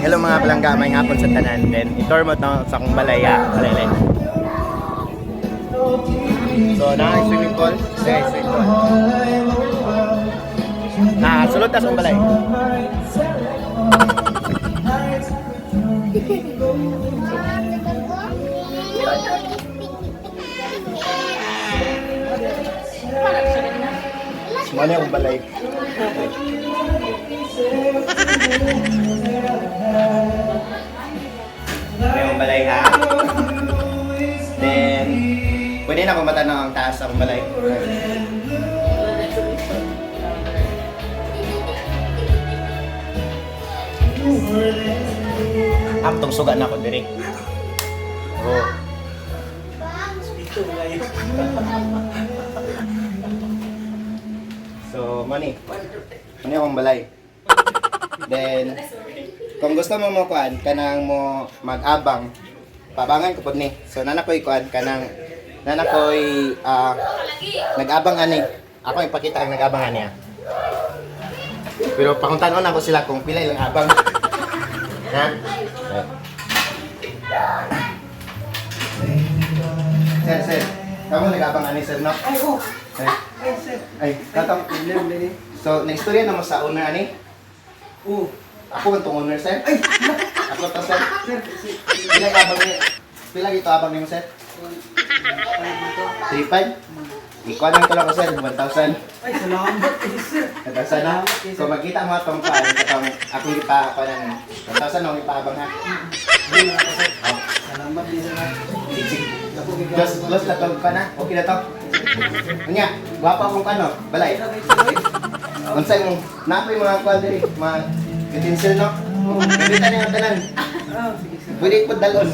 Hello mga palangga, may hapon sa tanan. Then, itour mo to sa kong balaya. Balay. So, swimming pool. Okay, swimming pool. Sulod ta sa kong balay. Semua yung balay. Yung balay ha. Then, pwede na kumata na ang taas sa balay. Aktong suga na ako diri. Oh. So, money. Ano yung balay? Then, kung gusto mo kuan kanang mo mag-abang, pabangan ko pod ni. So, nanakoy kuan kanang nanakoy nag-abang ani. Ako ipakita ang nag-abang ani. Pero pakuntanon ako sila kung pila ilang abang. Ha? Sir. Kamu nag-abang ani sir, no? Ay, oh. Ay, tatang. So, na-istorya naman sa owner ani? Oh. Ako ang tong owner, sir. Ay, Ako to, sir. Pila abang niya? Pila gito abang niyo, sir? 3.5? Ikuha lang ko lang ko, sir. 1,000. ay, salamat kayo, sir. 1,000 na. So, magkita mo itong paan. Akong ipa pa na. 1,000 na, ipaabang ha. Oh. Salamat din sa lahat. Sige. Close na to pa na. Okay na to. Nga, guwapa akong kano. Balay. Unsay mo, napoy mga kwadri, mga utensil, no? Pagkita niyo ang tanan. Ah, sige, sir. Pwede ko dalon.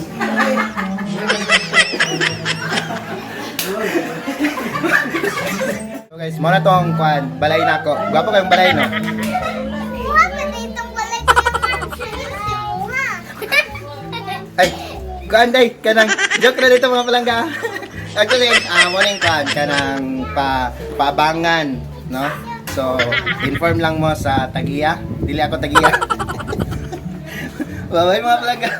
So guys, muna tong kwan, balay na ako. Guwapo kayong balay, no? Ay, kuan day, kanang joke na dito mga palangga. Actually, muna yung kwan, kanang paabangan, no? So, inform lang mo sa tagiya. Dili ako tagiya. Bye-bye mga palangga.